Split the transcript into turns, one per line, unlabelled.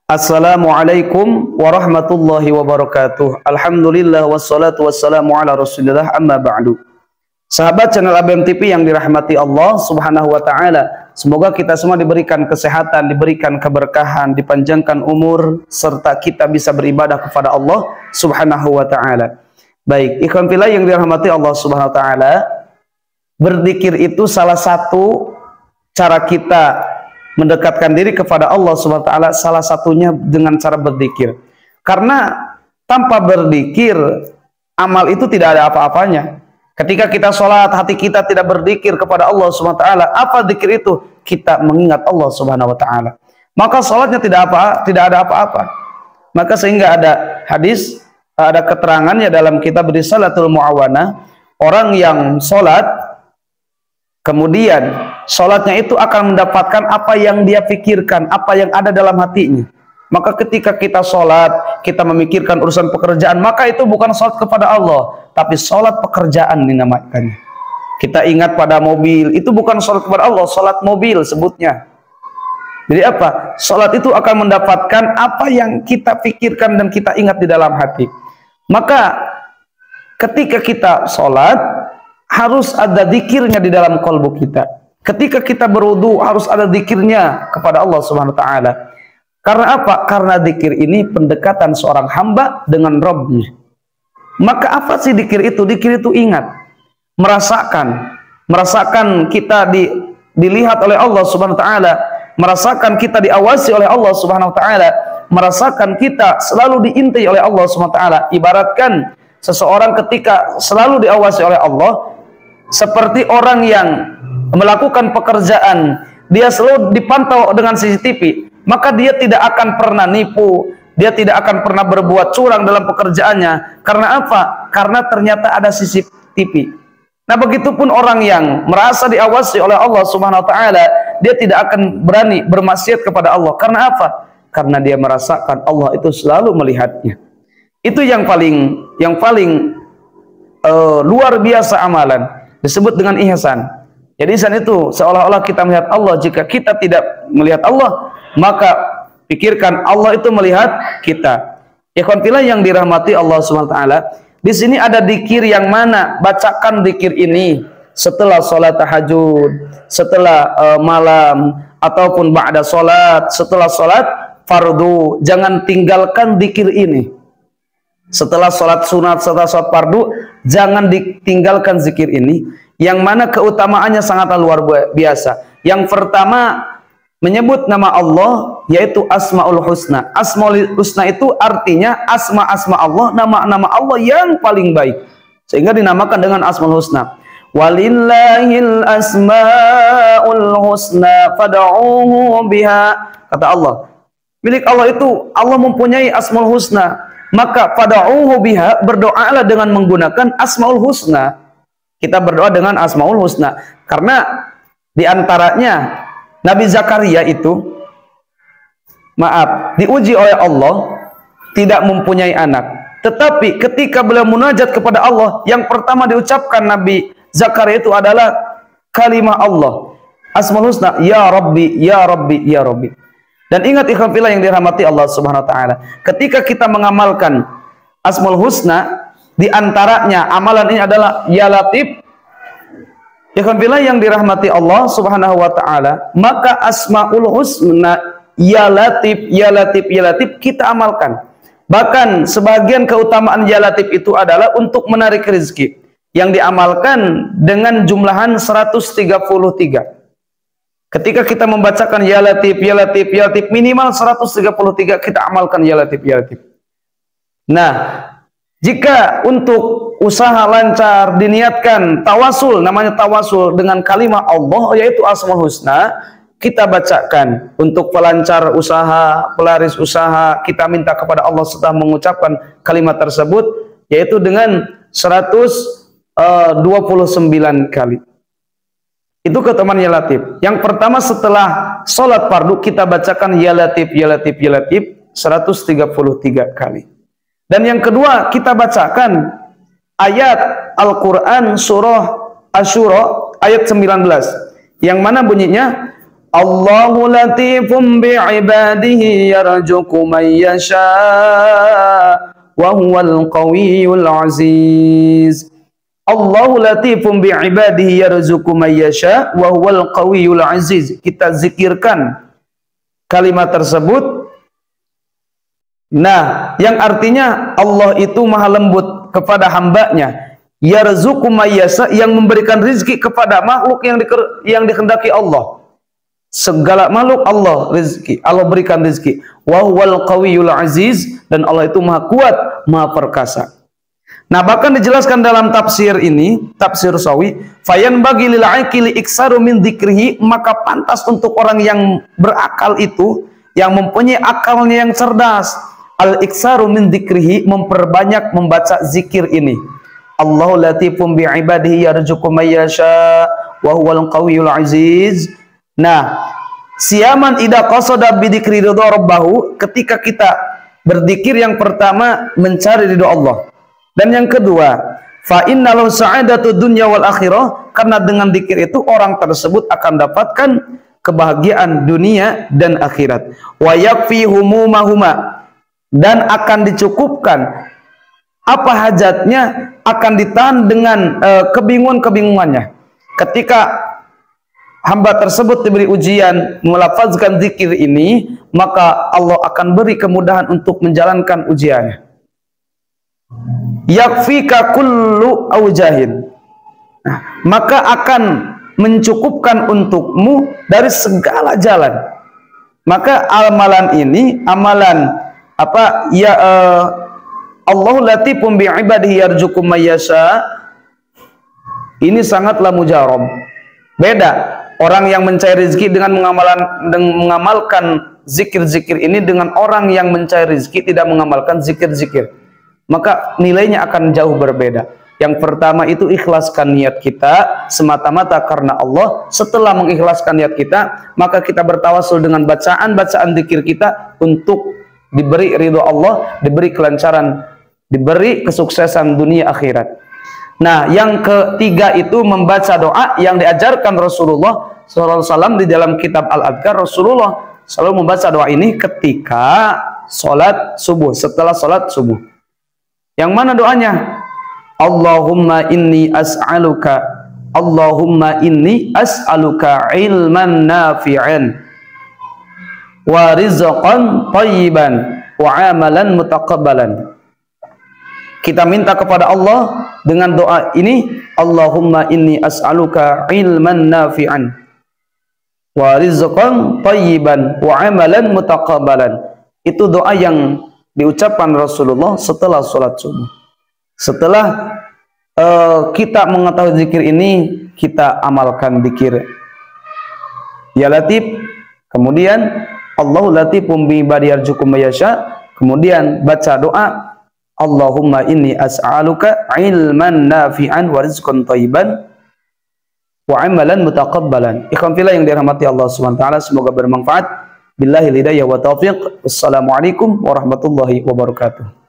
Assalamualaikum warahmatullahi wabarakatuh. Alhamdulillah wassalatu wassalamu ala rasulillah amma ba'du. Sahabat channel ABM TV yang dirahmati Allah subhanahu wa ta'ala, semoga kita semua diberikan kesehatan, diberikan keberkahan, dipanjangkan umur, serta kita bisa beribadah kepada Allah subhanahu wa ta'ala. Baik, ikhwan fillah yang dirahmati Allah subhanahu wa ta'ala, berzikir itu salah satu cara kita mendekatkan diri kepada Allah Subhanahu wa taala, salah satunya dengan cara berzikir. Karena tanpa berzikir amal itu tidak ada apa-apanya. Ketika kita sholat, hati kita tidak berzikir kepada Allah Subhanahu wa taala, apa zikir itu? Kita mengingat Allah Subhanahu wa taala. Maka sholatnya tidak ada apa-apa. Maka sehingga ada hadis, ada keterangannya dalam kitab Risalatul Mu'awanah, orang yang sholat kemudian sholatnya itu akan mendapatkan apa yang dia pikirkan, apa yang ada dalam hatinya. Maka ketika kita sholat, kita memikirkan urusan pekerjaan, maka itu bukan sholat kepada Allah, tapi sholat pekerjaan dinamakannya. Kita ingat pada mobil, itu bukan sholat kepada Allah, sholat mobil sebutnya. Jadi apa? Sholat itu akan mendapatkan apa yang kita pikirkan dan kita ingat di dalam hati. Maka ketika kita sholat, harus ada zikirnya di dalam kalbu kita. Ketika kita berwudu harus ada zikirnya kepada Allah Subhanahu wa taala. Karena apa? Karena zikir ini pendekatan seorang hamba dengan Rabb-nya. Maka apa sih zikir itu? Zikir itu ingat, merasakan kita dilihat oleh Allah Subhanahu wa taala, merasakan kita diawasi oleh Allah Subhanahu wa taala, merasakan kita selalu diintai oleh Allah Subhanahu wa taala. Ibaratkan seseorang ketika selalu diawasi oleh Allah, seperti orang yang melakukan pekerjaan, dia selalu dipantau dengan CCTV, maka dia tidak akan pernah nipu, dia tidak akan pernah berbuat curang dalam pekerjaannya. Karena apa? Karena ternyata ada CCTV. Nah, begitupun orang yang merasa diawasi oleh Allah Subhanahu wa taala, dia tidak akan berani bermaksiat kepada Allah. Karena apa? Karena dia merasakan Allah itu selalu melihatnya. Itu yang paling luar biasa amalan, disebut dengan ihsan. Jadi ihsan itu seolah-olah kita melihat Allah. Jika kita tidak melihat Allah, maka pikirkan Allah itu melihat kita. Ikhwan fillah yang dirahmati Allah Subhanahu wa taala, di sini ada zikir yang mana? Bacakan zikir ini setelah sholat tahajud, setelah malam, ataupun ba'da sholat, setelah sholat fardu. Jangan tinggalkan zikir ini. Setelah sholat sunat, setelah sholat fardu, jangan ditinggalkan zikir ini, yang mana keutamaannya sangatlah luar biasa. Yang pertama, menyebut nama Allah, yaitu Asmaul Husna. Asmaul Husna itu artinya asma-asma Allah, nama-nama Allah yang paling baik, sehingga dinamakan dengan Asmaul Husna. Walillahil asmaul husna fad'uhu biha. Kata Allah, milik Allah itu, Allah mempunyai Asmaul Husna, maka fad'uhu biha, berdoalah dengan menggunakan Asmaul Husna. Kita berdoa dengan Asmaul Husna. Karena diantaranya Nabi Zakaria itu, diuji oleh Allah, tidak mempunyai anak. Tetapi ketika beliau munajat kepada Allah, yang pertama diucapkan Nabi Zakaria itu adalah kalimah Allah, Asmaul Husna, Ya Rabbi, Ya Rabbi, Ya Rabbi. Dan ingat ikhwan fillah yang dirahmati Allah Subhanahu wa taala, ketika kita mengamalkan Asmaul Husna, di antaranya amalan ini adalah Ya Latif. Ikhwan fillah yang dirahmati Allah Subhanahu wa taala, maka Asmaul Husna, Ya Latif, Ya Latif, Ya Latif kita amalkan. Bahkan sebagian keutamaan Ya Latif itu adalah untuk menarik rezeki, yang diamalkan dengan jumlahan 133. Ketika kita membacakan Ya Latif, Ya Latif, Ya Latif, minimal 133 kita amalkan Ya Latif, Ya Latif. Nah, jika untuk usaha lancar diniatkan tawasul, namanya tawasul dengan kalimat Allah, yaitu Asmaul Husna, kita bacakan untuk pelancar usaha, pelaris usaha, kita minta kepada Allah setelah mengucapkan kalimat tersebut, yaitu dengan 129 kali. Itu keutamaan Ya Latif. Yang pertama, setelah sholat fardu kita bacakan Ya Latif, Ya Latif, Ya Latif 133 kali. Dan yang kedua, kita bacakan ayat Al-Quran surah Asyura ayat 19, yang mana bunyinya Allahu latifum bi'ibadihi yarzuqu man yasha wa huwal qawiyyul aziz. Allahu latifum bi'ibadihi yarzuqu man yasha wa huwal qawiyyul aziz. Kita zikirkan kalimat tersebut. Nah, yang artinya Allah itu maha lembut kepada hambanya. Yarzuqu man yasha, yang memberikan rizki kepada makhluk yang dikehendaki Allah. Segala makhluk Allah rizki, Allah berikan rizki. Wa huwal qawiyyul aziz, dan Allah itu maha kuat, maha perkasa. Nah, bahkan dijelaskan dalam tafsir ini, tafsir Sawi, fayan bagi lil aqili iksaru min dzikrihi, maka pantas untuk orang yang berakal itu, yang mempunyai akalnya yang cerdas, al iksaru min dzikrihi, memperbanyak membaca zikir ini. Allahu latifum bi ibadihi yarzuqu may yasha wa huwal qawiyyul aziz. Nah, siaman idza qasada bi dzikri ridha rabbahu, ketika kita berzikir yang pertama mencari ridha Allah. Dan yang kedua, fa innalahu sa'adatu dunya wal akhirah, karena dengan zikir itu orang tersebut akan dapatkan kebahagiaan dunia dan akhirat. Wa yakfi humumahuma, dan akan dicukupkan apa hajatnya, akan ditahan dengan kebingungan-kebingungannya. Ketika hamba tersebut diberi ujian melafazkan zikir ini, maka Allah akan beri kemudahan untuk menjalankan ujiannya. Yakfika kullu aujahin, maka akan mencukupkan untukmu dari segala jalan. Maka amalan ini, amalan apa ya, Allahu latifum bi ibadihi yarzuqu may yasha, ini sangatlah mujarab. Beda orang yang mencari rezeki dengan mengamalkan zikir-zikir ini dengan orang yang mencari rezeki tidak mengamalkan zikir-zikir. Maka nilainya akan jauh berbeda. Yang pertama itu ikhlaskan niat kita semata-mata karena Allah. Setelah mengikhlaskan niat kita, maka kita bertawasul dengan bacaan-bacaan zikir kita untuk diberi ridho Allah, diberi kelancaran, diberi kesuksesan dunia akhirat. Nah, yang ketiga itu membaca doa yang diajarkan Rasulullah SAW di dalam kitab Al-Adhkar. Rasulullah selalu membaca doa ini ketika sholat subuh, setelah sholat subuh. Yang mana doanya? Allahumma inni as'aluka, Allahumma inni as'aluka ilman nafi'an wa rizqan thayyiban wa amalan mutaqabbalan. Kita minta kepada Allah dengan doa ini, Allahumma inni as'aluka ilman nafi'an wa rizqan thayyiban wa amalan mutaqabbalan. Itu doa yang diucapkan Rasulullah setelah sholat subuh. Setelah kita mengetahui zikir ini, kita amalkan zikir Ya Latif, kemudian Allahu latifum bi ibadihi yarzuqu may yasha, kemudian baca doa Allahumma inni as'aluka ilman nafi'an wa rizqan thayyiban wa amalan mutaqabbalan. Ikhwan fillah yang dirahmati Allah Subhanahu wa taala, semoga bermanfaat. Billahi hidayah wa taufiq. Wassalamualaikum warahmatullahi wabarakatuh.